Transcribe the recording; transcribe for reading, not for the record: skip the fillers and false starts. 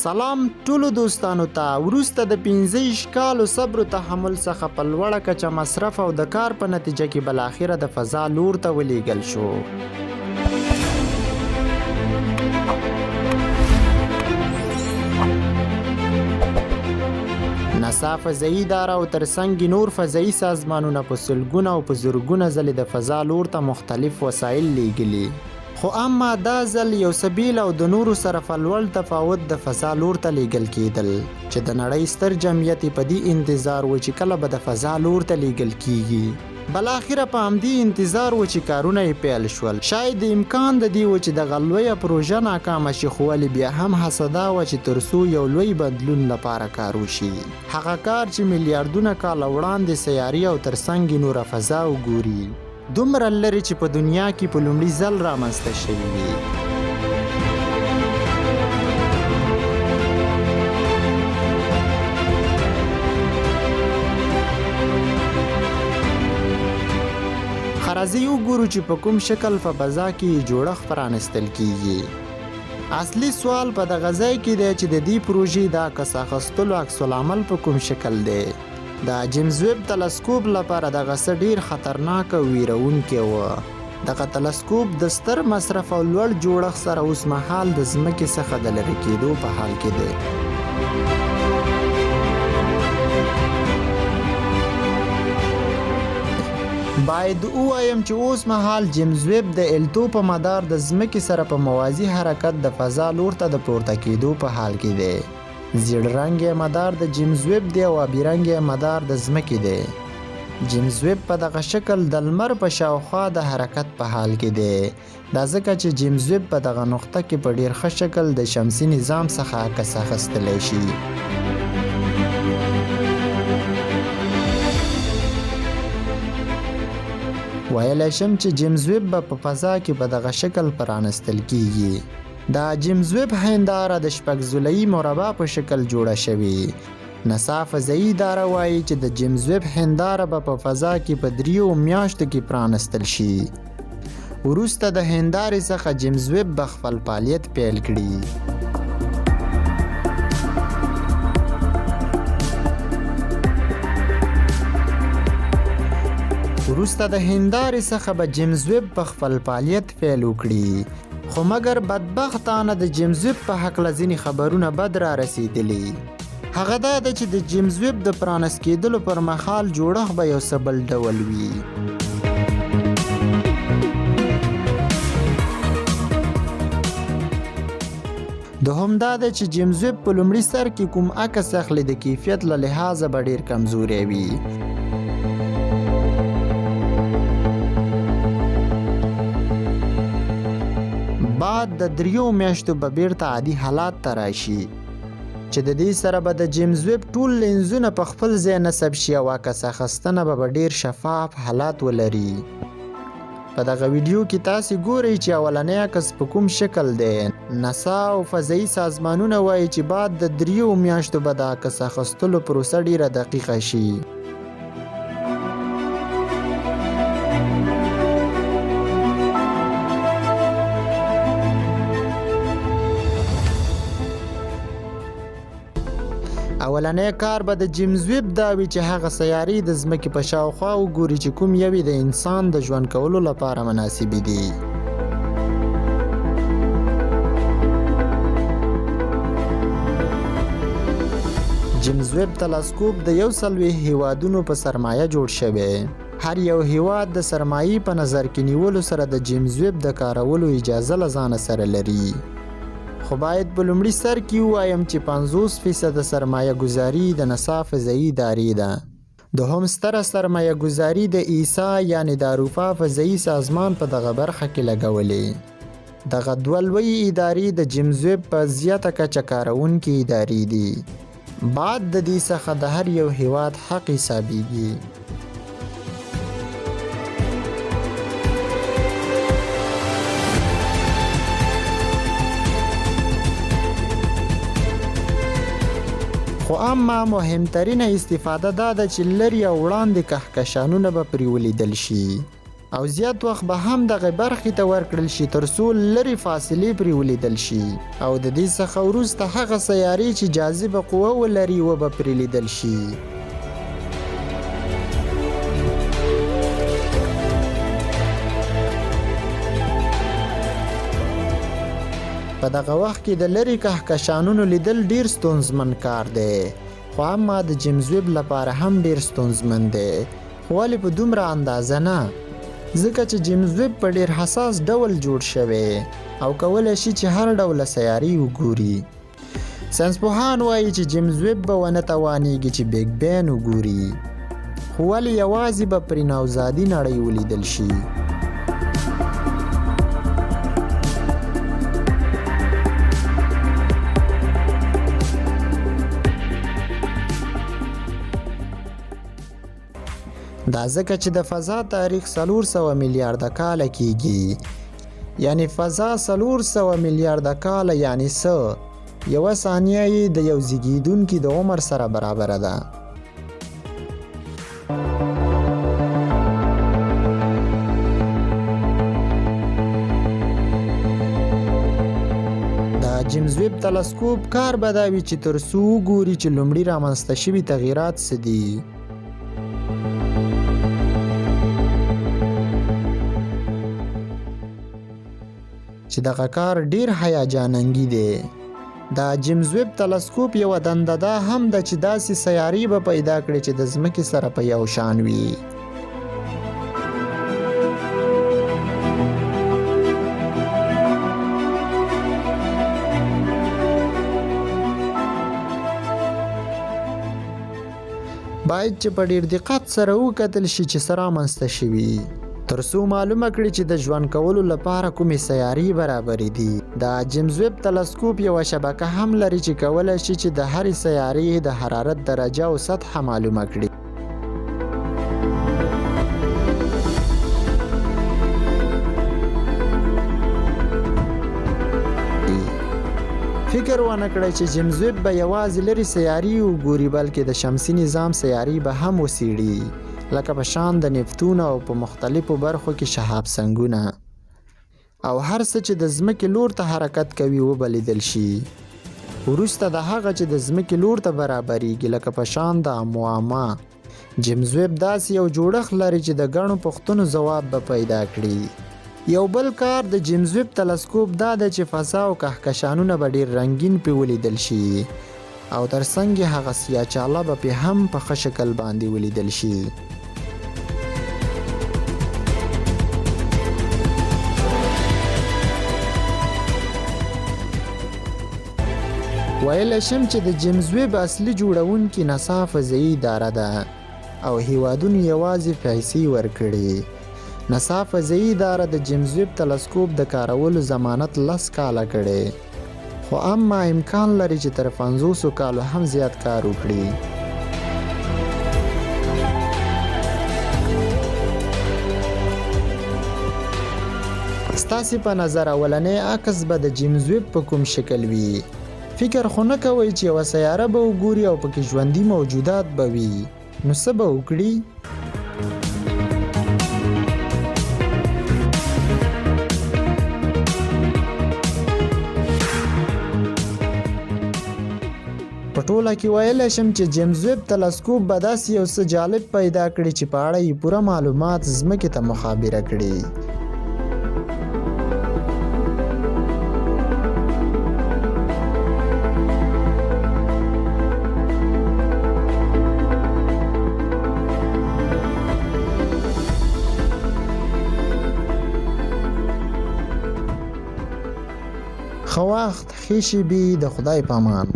سلام ټولو دوستانو ته. وروسته د 15 کالو صبر او تحمل څخه په لوړه کچه مصرف او د کار په نتیجه کې بالاخره د فضا لور ته ولیږل شو. ناسا فضایي اداره او ترڅنګ نور فضایي سازمانونه په سلګونه او په زرګونه ځلې د فضا لور ته مختلف وسایل لیږلي، خو اما دا ځل یو سبیل او د نورو سره په لوړ تفاوت د فضا لور ته لیږل کېدل چې د نړۍ ستر جمعیت په دې انتظار و چې کله به د فضا لور ته لیږل کیږي. بالاخره په همدې انتظار و چې کارونه یې پیل شول. شاید امکان د دې و چې دغه لویه پروژه ناکامه شي، خو ولې بیا هم هڅه دا وه چې تر څو یو لوی بدلون لپاره کار وشي، هغه کار چې میلیارډونه کاله وړاندې سیارې او ترڅنګ نوره فضا وګوري، دومره لري چې په دنیا کې په لومړي ځل رامنځته شوي وي. راځئ وګورو چې په کوم شکل په فضا کې جوړښت پرانستل کیږي. اصلي سوال په دغه ځای کې دی چې د دې پروژې د عکس اخیستلو عکس العمل په کوم شکل دی. د جمزویب تلسکوپ لپاره دغه څه ډیر خطرناک او ویرونکی و. دغه تلسکوپ د ستر مصرف او لوړ جوړښت سره اوس مهال د ځمکې څخه د لرې کېدو په حال کې دی. باید ووایم چې اوس مهال جمزویب د التو په مدار د ځمکې سره په موازي حرکت د فضا لور ته د پورته کېدو په حال کې دی. زیړ رنګ مدار د جمزویب دی او آبي رنګ مدار د ځمکې دی. جمزویب په دغه شکل د لمر په شاوخوا د حرکت په حال کې دی. دا ځکه چې جمزویب په دغه نقطه کې په ډیر ښه شکل د شمسي نظام څخه عکس اخیستلی شي. ویلی شم چې جمزویب به په فضا کې په دغه شکل پرانستل کیږي. دا جمزویب هنداره د شپږ ضلعي مربع په شکل جوړه شوې. ناسا فضایي اداره وایي چې د جمزویب هنداره به په فضا کې په 3 میاشتو کې پرانستل شي. وروسته د هندارې څخه جمزویب به خپل فعالیت پیل کړي. وروسته د هندارې څخه به جمزویب په خپل فعالیت پیل وکړي، خو مګر بدبختانه د جمزویب په هکله ځینې خبرونه بد را رسېدلي. هغه دا ده چې د جمزویب د پرانست کېدلو پر مهال جوړښت به یو څه بل ډول وي. دوهم دا ده چې جمزویب په لومړي سر کې کوم عکس اخلي د کیفیت له لحاظه به ډېر کمزوری وي. بعد د 3 میاشتو به بیرته عادي حالات ته راشي چې د دې سره به د جمزویب ټول لینزونه په خپل ځای نصب شي او عکس اخیستنه به ډیر شفاف حالات ولري. په دغه ویډیو کې تاسې ګورئ چې اولنی عکس په کوم شکل دی. ناسا او فضایي سازمانونه وایي چې بعد د 3 میاشتو به د عکس اخیستلو پروسه ډیره دقیقه شي. اولنی کار به د جمزویب دا وي چې هغه سیارې د ځمکې په شاوخوا وګوري چې کوم یوې د انسان د ژوند کولو لپاره مناسبې دي. جمزویب تلسکوپ د 140 هیوادونو په سرمایه جوړ شوی. هر یو هیواد د سرمایې په نظر کې نیولو سره د جمزویب د کارولو اجازه له ځانه سره لري. خو باید په لومړي سر کې ووایم چې 50% سرمایه گذاري د ناسا فضایي ادارې ده. دوهم ستره سرمایه گذاري د ایسا یعنی د اروپا فضایي سازمان په دغه برخه کې لګولې. دغه دوه لویې ادارې د جمزویب په زیاته کچه کارونکې ادارې دي. بعد د دې څخه د هر یو هیواد حق حسابیږي. خو اما مهمترینه استفاده دا ده چې لرې او وړاندې کهکشانونه به پرې ولیدل شي. او زیات وخت به هم دغه برخې ته ورکړل شي تر څو لرې فاصلې پرې ولیدل شي او د دې څخه وروسته هغه سیارې چې جاذبه قوه ولري وبه پرې لیدل شي. په دغه وخت کې د لرې کهکشانونو لیدل ډیر ستونزمن کار دی، خو اما د جمزویب لپاره هم ډیر ستونزمن دی، خو ولې په دومره اندازه نه، ځکه چې جمزویب په ډیر حساس ډول جوړ شوی او کولی شي چې هر ډوله سیارې وګوري. ساینسپوهان وایي چې جمزویب به ونه توانیږي چې بیګ بین وګوري، خو ولې یوازې به پرې نوزادي نړۍ ولیدل شي. دا ځکه چې د فضا تاریخ 400 میلیارده کاله کیږي، یعنی فضا 400 میلیارده کاله یعنی څه؟ یوه ثانیه یې د یو زیږیدونکي د عمر سره برابره ده. د جمزویب تلسکوپ کار به دا وي چې تر څو وګوري چې لومړي رامنځته شوي تغییرات څه دي. چې دغه کار ډیر هیجان انګیز دی. د جمزویب تلسکوپ یوه دنده دا هم ده چې داسې سیارې به پیدا کړي چې د ځمکې سره په یو شان وي. باید چې په ډیر دقت سره وکتل شي چې څه رامنځته شوي تر څو معلومه کړي چې د ژوند کولو لپاره کومې سیارې برابرې دي. د جمزویب تلسکوپ یوه شبکه هم لري چې کولی شي چې د هرې سیارې د حرارت درجه او سطحه معلومه کړي. فکر ونه کړئ چې جمزویب به یوازې لرې سیارې وګوري، بلکې د شمسي نظام سیارې به هم وڅېړي، لکه په شان د نیپتون او په مختلفو برخو کې شهاب سنگونه، او هر څه چې د ځمکې لور ته حرکت کوي وبه لیدل شي. وروسته د هغه چې د ځمکې لور ته برابریږي لکه په شان د معما. جمزویب داسې یو جوړښت لري چې د ګڼو پوښتنو ځواب به پیدا کړي. یو بل کار د جمزویب تلسکوپ دا ده چې فضا او کهکشانونه به ډیر رنګین پرې ولیدل شي او ترڅنګ یې هغه سیاچاله به پرې هم په ښه شکل باندې ولیدل شي. ویلی شم چې د جمزویب اصلي جوړونکي ناسا فضایي اداره ده او هیوادونو یوازې پیسې ورکړي. ناسا فضایي اداره د جمزویب تلسکوپ د کارولو ضمانت 10 کاله کړی، خو اما امکان لري چې تر 500 کالو هم زیات کار وکړي. ستاسې په نظر اولنی عکس به د جمزویب په کوم شکل وي؟ فکر خو نه کوئ چې یوه سیاره به وګوري او پکې ژوندي موجودات به وي، نو څه به وکړي؟ په ټوله کې ویلی شم چې جمزویب تلسکوپ به داسې یو څه جالب پیدا کړي چې په اړه یې پوره معلومات ځمکې ته مخابره کړي. ښه وخت، ښې شېبې، د خدای په امان.